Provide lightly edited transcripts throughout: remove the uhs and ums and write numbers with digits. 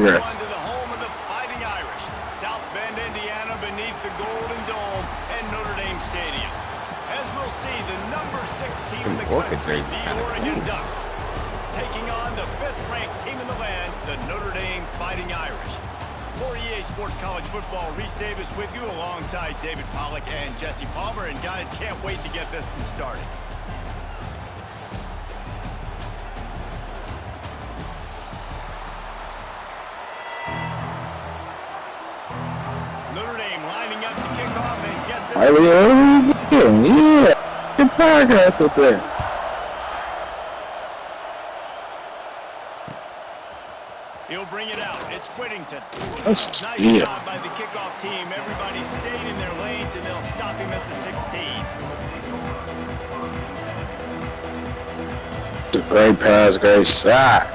progress. To the home of the Fighting Irish, South Bend, Indiana, beneath the Golden Dome and Notre Dame Stadium. As we'll see, the number 6 team in the country, the Oregon Ducks, taking on the 5th-ranked team in the land, the Notre Dame Fighting Irish. For EA Sports College Football, Reese Davis with you alongside David Pollack and Jesse Palmer. And guys, can't wait to get this one started. Notre Dame lining up to kick off and get this. Yeah, good progress up there. He'll bring it out. It's Whittington. Nice job by the kickoff team. Everybody stayed in their lanes, and they'll stop him at the 16. It's a great pass, great shot.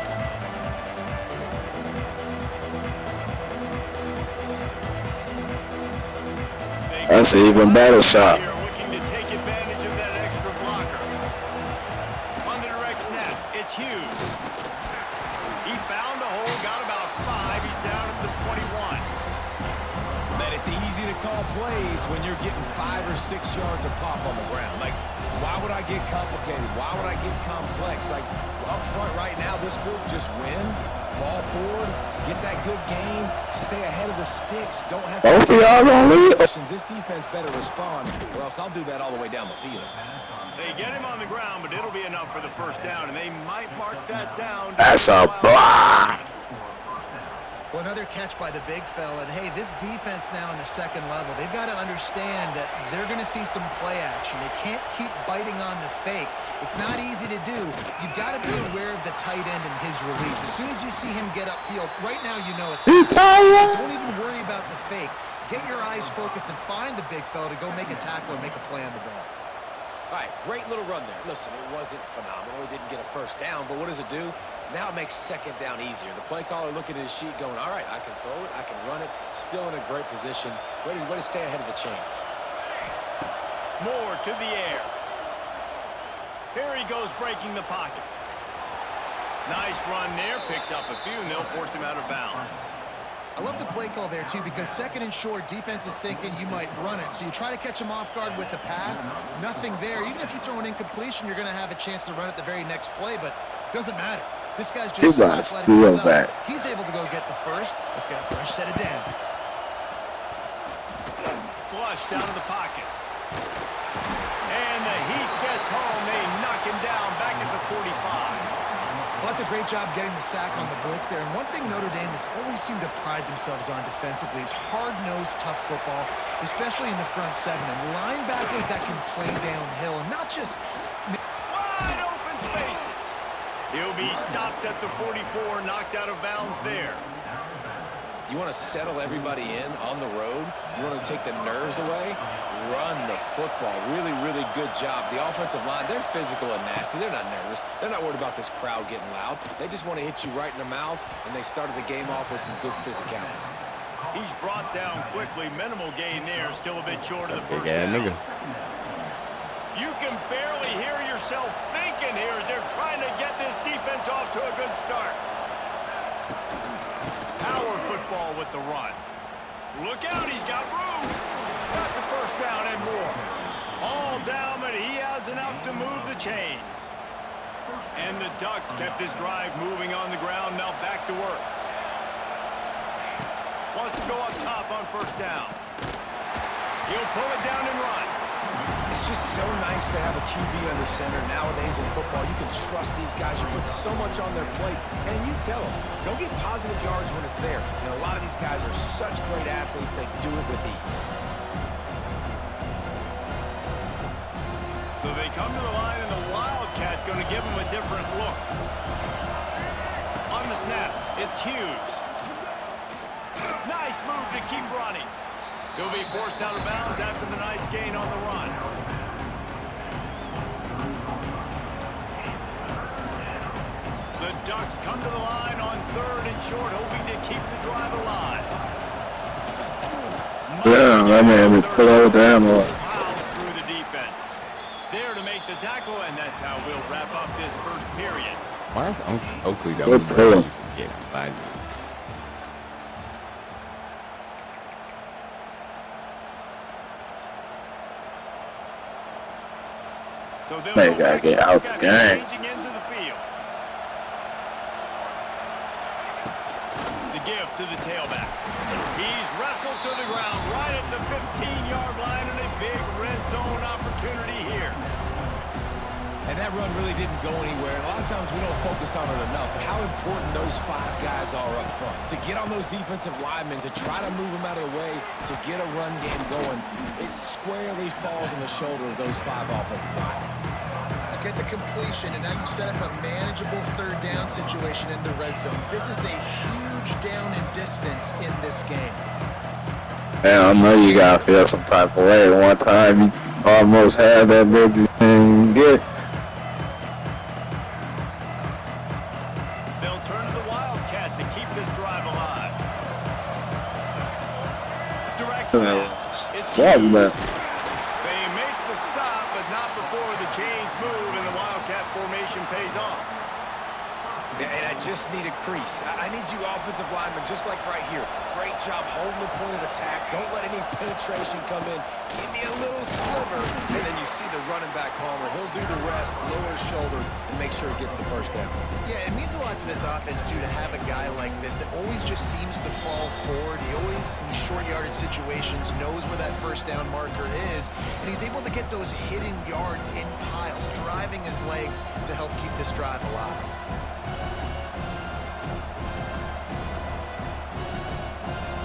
That's an even better shot. Looking to take advantage of that extra blocker. On the direct snap, it's Hughes. He found a hole, got about 5. He's down at the 21. Man, it's easy to call plays when you're getting 5 or 6 yards of pop on the ground. Like, why would I get complicated? Why would I get complex? Like, up front right now, this group just win, fall forward, get that good game, stay ahead of the sticks, don't have Both of y'all gonna lead. This defense better respond, or else I'll do that all the way down the field. They get him on the ground, but it'll be enough for the first down, and they might mark that down. That's a block. Well, another catch by the big fella. And, hey, this defense now in the second level, they've got to understand that they're going to see some play action. They can't keep biting on the fake. It's not easy to do. You've got to be aware of the tight end and his release. As soon as you see him get upfield, right now you know it's happening. Don't even worry about the fake. Get your eyes focused and find the big fella to go make a tackle or make a play on the ball. All right, great little run there. Listen, it wasn't phenomenal. He didn't get a first down, but what does it do? Now it makes second down easier. The play caller looking at his sheet going, all right, I can throw it, I can run it, still in a great position, ready to stay ahead of the chains. Moore to the air. Here he goes breaking the pocket. Nice run there, picks up a few, and they'll force him out of bounds. I love the play call there, too, because second and short, defense is thinking you might run it. So you try to catch him off guard with the pass, nothing there. Even if you throw an incompletion, you're going to have a chance to run it the very next play, but it doesn't matter. This guy's just so athletic himself. He's able to go get the first. Let's get a fresh set of downs. Flushed out of the pocket. And the heat gets home. They knock him down back at the 45. Well, that's a great job getting the sack on the blitz there. And one thing Notre Dame has always seemed to pride themselves on defensively is hard-nosed, tough football, especially in the front seven. And linebackers that can play downhill, and not just wide open spaces. He'll be stopped at the 44, knocked out of bounds there. You want to settle everybody in on the road? You want to take the nerves away? Run the football. Really, really good job. The offensive line, they're physical and nasty. They're not nervous. They're not worried about this crowd getting loud. They just want to hit you right in the mouth, and they started the game off with some good physicality. He's brought down quickly. Minimal gain there. Still a bit short of the first down. Nigga. You can barely hear yourself thinking here as they're trying to get this defense off to a good start. Power football with the run. Look out, he's got room. Got the first down and more. All down, but he has enough to move the chains. And the Ducks kept this drive moving on the ground. Now back to work. Wants to go up top on first down. He'll pull it down and run. It's just so nice to have a QB under center nowadays in football. You can trust these guys. You put so much on their plate, and you tell them, go get positive yards when it's there. And a lot of these guys are such great athletes, they do it with ease. So they come to the line, and the Wildcat going to give them a different look. On the snap, it's Hughes. Nice move to keep running. He'll be forced out of bounds after the nice gain on the run. The Ducks come to the line on third and short, hoping to keep the drive alive. Yeah, that man would pull all down. Through the defense. There to make the tackle, and that's how we'll wrap up this first period. Why is Oakley down? Good pull. Yeah, So they'll They go gotta back get to out work the after game. changing into the field. The give to the tailback. He's wrestled to the ground right at the 15-yard line, and a big red zone opportunity here. And that run really didn't go anywhere. A lot of times we don't focus on it enough, but how important those 5 guys are up front. To get on those defensive linemen, to try to move them out of the way, to get a run game going, it squarely falls on the shoulder of those 5 offensive linemen. Get the completion, and now you set up a manageable third down situation in the red zone. This is a huge down in distance in this game. Man, I know you gotta feel some type of way. One time you almost had that bitch you didn't get. They'll turn to the Wildcat to keep this drive alive. Direct snap. It's Man. They make the stop, but not before the chains move and the Wildcat formation pays off. And I just need a crease. I need you offensive linemen, just like right here. Great job holding the point of attack. Don't let any penetration come in. Give me a little sliver, and then you see the running back, Palmer. He'll do the rest, lower his shoulder, and make sure he gets the first down. Yeah, it means a lot to this offense, too, to have a guy like this that always just seems to fall forward. He always, in these short yardage situations, knows where that first down marker is, and he's able to get those hidden yards in piles, driving his legs to help keep this drive alive.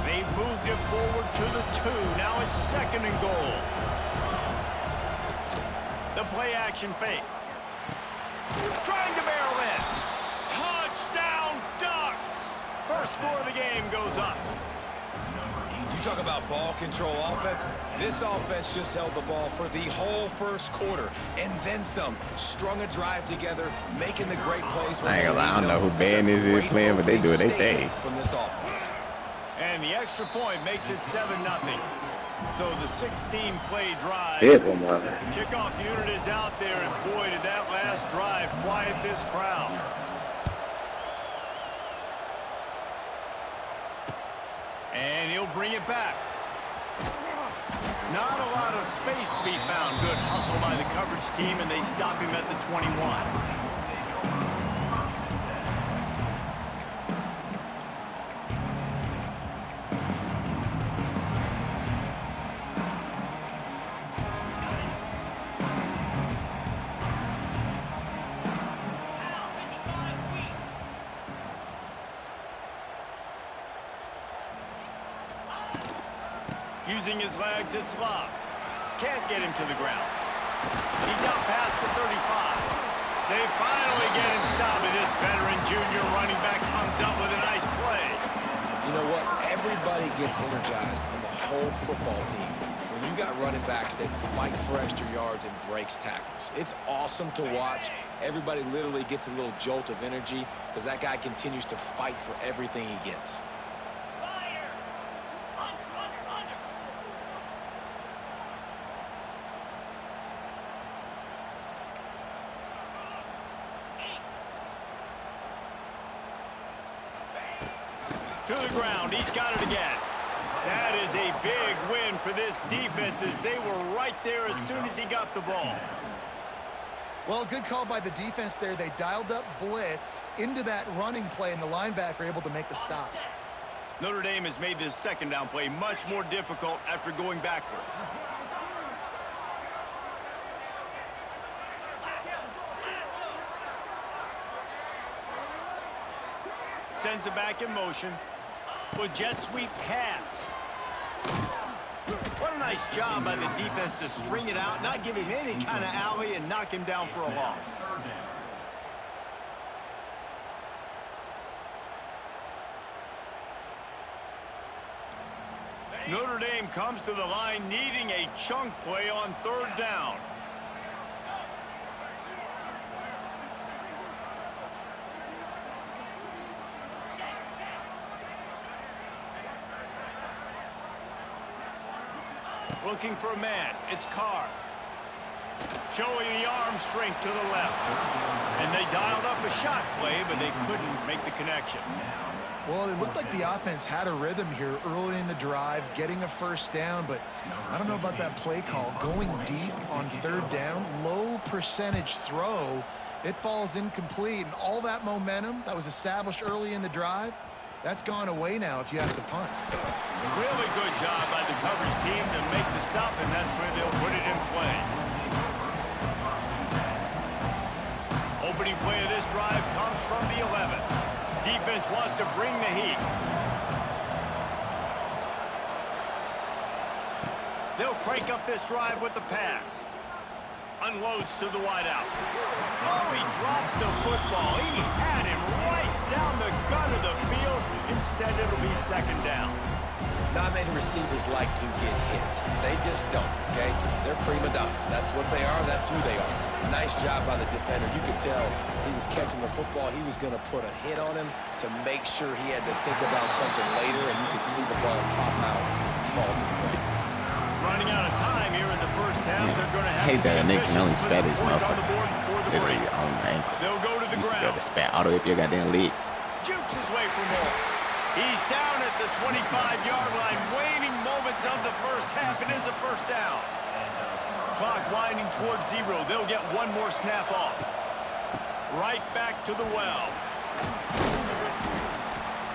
They've moved it forward to the 2. Now it's 2nd and goal. The play action fake. Trying to barrel in. Touchdown Ducks! First score of the game goes up. You talk about ball control offense. This offense just held the ball for the whole first quarter, and then some. Strung a drive together, making the great plays. I ain't gonna lie, I don't know who band this is playing, but they do it they thing. From this offense. And the extra point makes it 7-0. So the 16-play drive. Hit him, man. The kickoff unit is out there, and boy, did that last drive quiet this crowd. And he'll bring it back. Not a lot of space to be found. Good hustle by the coverage team, and they stop him at the 21. Using his legs, it's Love. Can't get him to the ground. He's out past the 35. They finally get him stopped, and this veteran junior running back comes up with a nice play. You know what? Everybody gets energized on the whole football team when you got running backs that fight for extra yards and breaks tackles. It's awesome to watch. Everybody literally gets a little jolt of energy because that guy continues to fight for everything he gets. To the ground, he's got it again. That is a big win for this defense as they were right there as soon as he got the ball. Well, good call by the defense there. They dialed up blitz into that running play, and the linebacker able to make the stop. Notre Dame has made this 2nd down play much more difficult after going backwards. Sends it back in motion. With jet sweep pass. What a nice job by the defense to string it out, not give him any kind of alley, and knock him down for a loss. Notre Dame comes to the line needing a chunk play on 3rd down. Looking for a man. It's Carr. Showing the arm strength to the left. And they dialed up a shot play, but they couldn't make the connection. Well, it looked like the offense had a rhythm here early in the drive, getting a first down, but I don't know about that play call. Going deep on 3rd down, low percentage throw, it falls incomplete. And all that momentum that was established early in the drive, that's gone away now if you have to punt. Really good job by the coverage team to make the stop, and that's where they'll put it in play. Opening play of this drive comes from the 11. Defense wants to bring the heat. They'll crank up this drive with the pass. Unloads to the wideout. Oh, he drops the football. He had him right down the gut of the field. Instead, it'll be second down. Not many receivers like to get hit. They just don't, okay? They're prima donnas. That's what they are. That's who they are. Nice job by the defender. You could tell he was catching the football. He was going to put a hit on him to make sure he had to think about something later, and you could see the ball pop out and fall to the ground. Running out of time here in the first half. They're going to have I hate to that a nigga can only spat his points mouth on the board before the break. literally on the ankle. They'll go to the You used to be able ground. to spat all the way up your goddamn leg. Jukes his way for more. He's down at the 25-yard line. Waning moments of the first half. It is a first down. Clock winding towards 0. They'll get one more snap off. Right back to the well.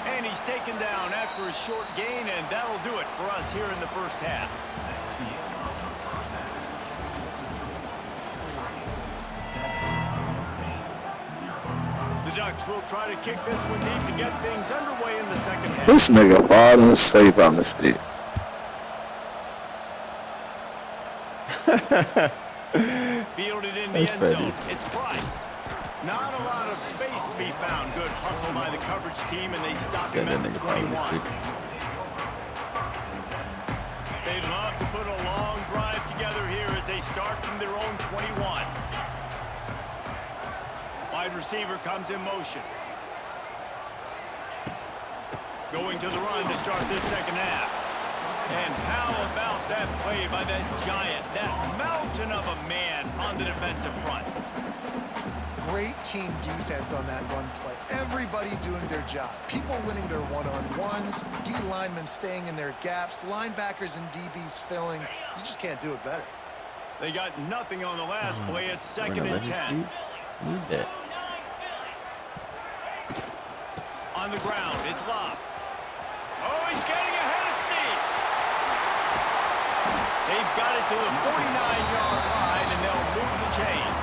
And he's taken down after a short gain, and that'll do it for us here in the first half. The Ducks will try to kick this one deep to get things underway in the second half. This nigga falling asleep on the stick. Fielded in the That's end funny. zone. It's Price. Not a lot of space to be found. Good hustle by the coverage team, and they stop Said him that at the nigga falling 21. asleep. They'd love to put a long drive together here as they start from their own 21. Wide receiver comes in motion. Going to the run to start this second half. And how about that play by that giant, that mountain of a man on the defensive front? Great team defense on that run play. Everybody doing their job. People winning their one-on-ones, D linemen staying in their gaps, linebackers and DBs filling. You just can't do it better. They got nothing on the last play. It's second We're and not 10. Need that. On the ground, it's Love. Oh, he's getting ahead of steam. They've got it to the 49-yard line, and they'll move the chains.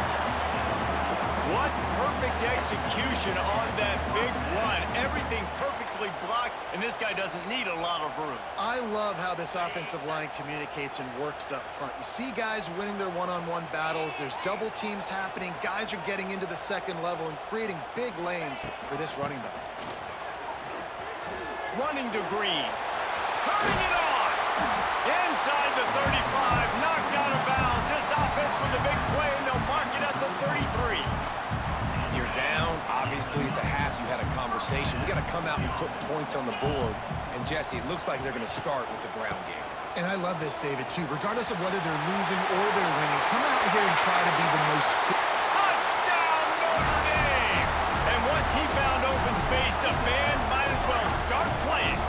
What perfect execution on that big run. Everything perfectly blocked, and this guy doesn't need a lot of room. I love how this offensive line communicates and works up front. You see guys winning their one-on-one battles. There's double teams happening. Guys are getting into the second level and creating big lanes for this running back. Running to Green. Turning it on. Inside the 35. Knocked out of bounds. This offense with the big play, and they'll mark it at the 33. You're down. Obviously, at the half, you had a conversation. We got to come out and put points on the board. And, Jesse, it looks like they're going to start with the ground game. And I love this, David, too. Regardless of whether they're losing or they're winning, come out here and try to be the most fit. Touchdown, Notre Dame! And once he found open space, the band might as well start playing.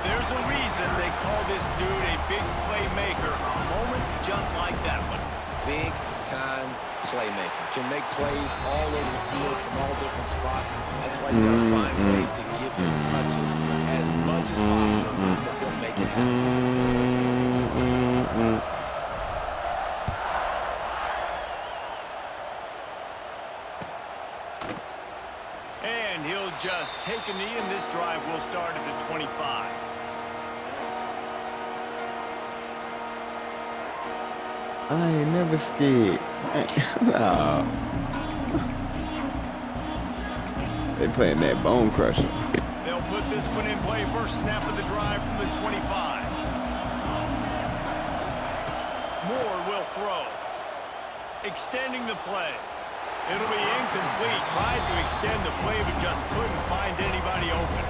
There's a reason they call this dude a big playmaker. Moments just like that one. Big-time playmaker. Can make plays all over the field from all different spots. That's why you got to find ways to give him touches as much as possible because he'll make it happen. And he'll just take a knee, and this drive will start at the 25. I ain't never scared. Oh. They playing that bone crusher. They'll put this one in play. First snap of the drive from the 25. Moore will throw. Extending the play. It'll be incomplete. Tried to extend the play, but just couldn't find anybody open.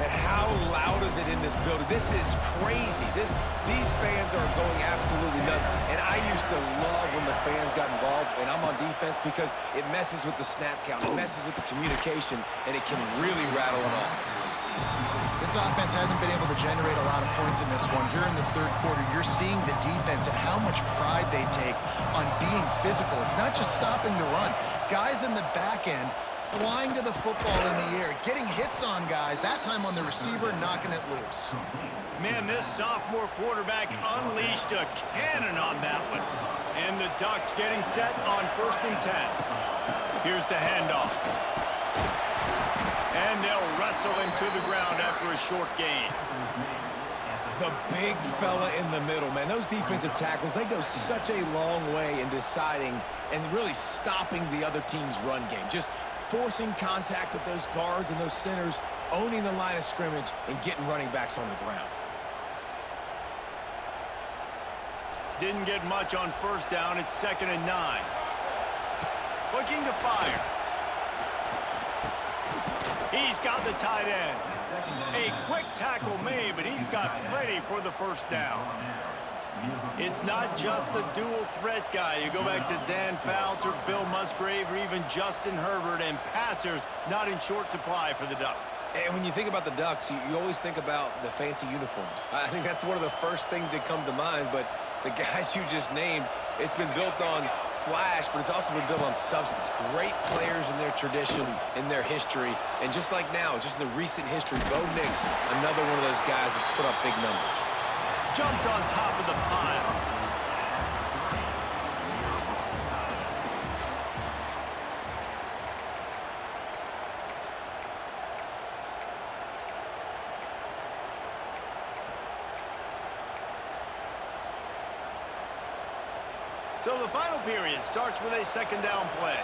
And how loud is it in this building? This is crazy. These fans are going absolutely nuts. And I used to love when the fans got involved, and I'm on defense because it messes with the snap count. It messes with the communication, and it can really rattle an offense. This this offense hasn't been able to generate a lot of points in this one. Here in the third quarter, you're seeing the defense and how much pride they take on being physical. It's not just stopping the run. Guys in the back end flying to the football in the air, getting hits on guys, that time on the receiver, knocking it loose. Man, this sophomore quarterback unleashed a cannon on that one. And the Ducks getting set on 1st and 10. Here's the handoff. And they'll wrestle him to the ground after a short gain. The big fella in the middle, man. Those defensive tackles, they go such a long way in deciding and really stopping the other team's run game. Just forcing contact with those guards and those centers, owning the line of scrimmage, and getting running backs on the ground. Didn't get much on 1st down. It's 2nd and 9. Looking to fire. He's got the tight end. A quick tackle made, but he's got plenty for the 1st down. It's not just the dual threat guy. You go back to Dan Fouts or Bill Musgrave or even Justin Herbert, and passers not in short supply for the Ducks. And when you think about the Ducks, you always think about the fancy uniforms. I think that's one of the first things that come to mind, but the guys you just named, it's been built on flash, but it's also been built on substance. Great players in their tradition, in their history, and just like now, just in the recent history, Bo Nix, another one of those guys that's put up big numbers. Jumped on top of the pile. So the final period starts with a 2nd down play.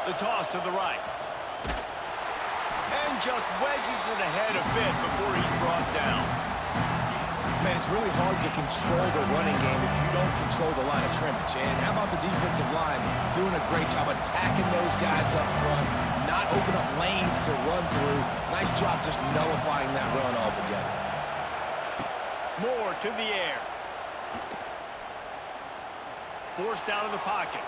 The toss to the right. And just wedges it ahead a bit before he's brought down. Man, it's really hard to control the running game if you don't control the line of scrimmage. And how about the defensive line doing a great job attacking those guys up front, not open up lanes to run through. Nice job just nullifying that run altogether. Moore to the air. Forced out of the pocket.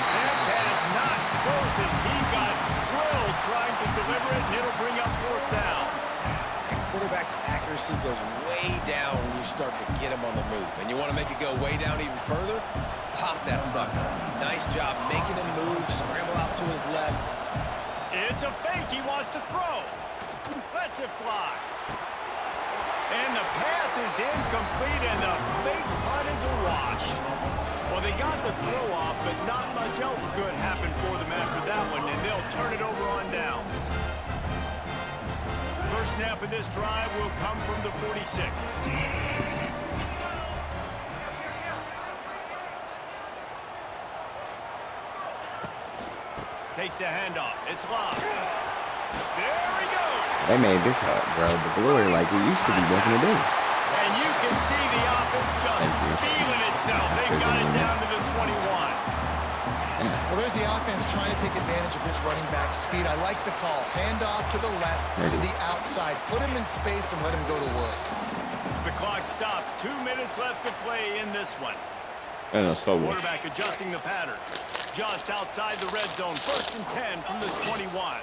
That pass not close as he got drilled trying to deliver it, and it'll bring up 4th down. And quarterback's accuracy goes way down when you start to get him on the move. And you want to make it go way down even further? Pop that sucker. Nice job making him move, scramble out to his left. It's a fake. He wants to throw. Lets it fly. And the pass is incomplete, and the fake punt is a wash. Well, they got the throw off, but not much else good happened for them after that one, and they'll turn it over on downs. First snap of this drive will come from the 46. Takes the handoff. It's locked. There he goes. They made this hard, bro. The glory like it used to be back in the day. And you can see the offense just feeling itself. They've got it down to the 21. Well, there's the offense trying to take advantage of this running back speed. I like the call. Hand off to the left, to the outside. Put him in space and let him go to work. The clock stops. 2 minutes left to play in this one. Quarterback adjusting the pattern. Just outside the red zone. 1st and 10 from the 21.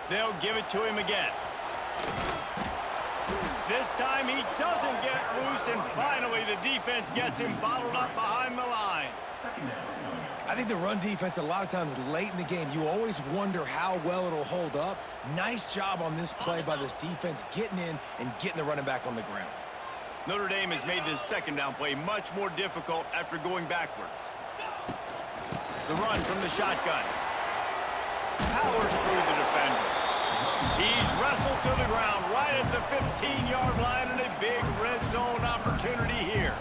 They'll give it to him again. This time he doesn't get loose, and finally the defense gets him bottled up behind the line. I think the run defense, a lot of times late in the game, you always wonder how well it'll hold up. Nice job on this play by this defense, getting in and getting the running back on the ground. Notre Dame has made this 2nd down play much more difficult after going backwards. The run from the shotgun. Powers through the defender. He's wrestled to the ground right at the 15-yard line, and a big red zone opportunity here.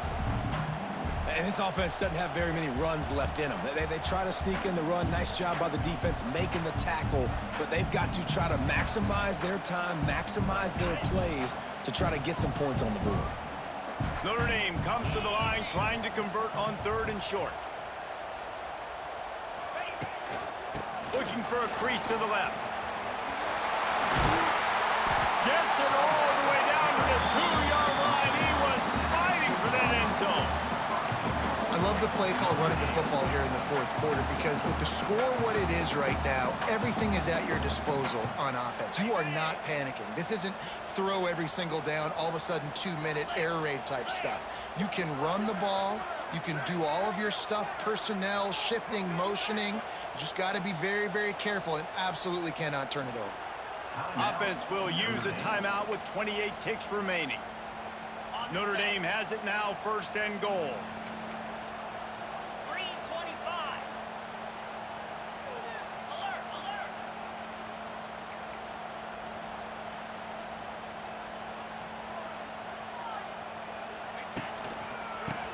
And this offense doesn't have very many runs left in them. They try to sneak in the run. Nice job by the defense making the tackle, but they've got to try to maximize their time, maximize their plays to try to get some points on the board. Notre Dame comes to the line trying to convert on 3rd and short. Looking for a crease to the left. Gets it all the way down 2-yard line. He was fighting for that end zone. I love the play call running the football here in the fourth quarter because with the score what it is right now, everything is at your disposal on offense. You are not panicking. This isn't throw every single down, all of a sudden 2-minute air raid type stuff. You can run the ball. You can do all of your stuff, personnel, shifting, motioning. You just got to be very, very careful and absolutely cannot turn it over. Offense will use a timeout with 28 ticks remaining. Notre Dame has it now, 1st and goal.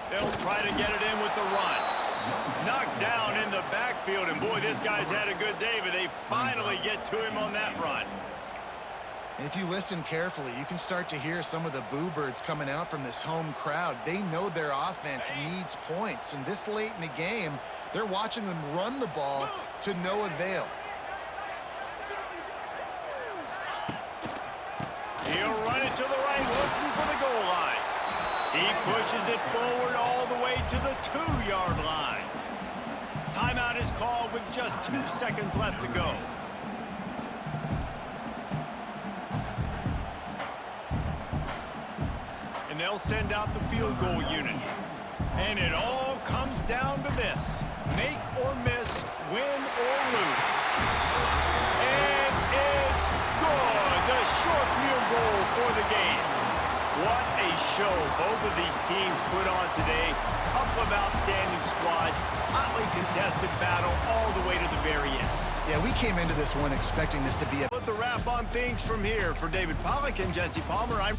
They'll try to get it in with the run. Knocked down in the backfield, and boy, this guy's had a good day, but they finally get to him on that run. And if you listen carefully, you can start to hear some of the boo birds coming out from this home crowd. They know their offense needs points, and this late in the game, they're watching them run the ball to no avail. He'll run it to the right, looking for the goal line. He pushes it forward all the way to the 2-yard line. Timeout is called with just 2 seconds left to go. And they'll send out the field goal unit. And it all comes down to this: make or miss, win or lose. And it's good. The short field goal for the game. What a show both of these teams put on today. Couple of outstanding squads, hotly contested battle all the way to the very end. Yeah, we came into this one expecting this to be a... Put the wrap on things from here. For David Pollack and Jesse Palmer, I'm...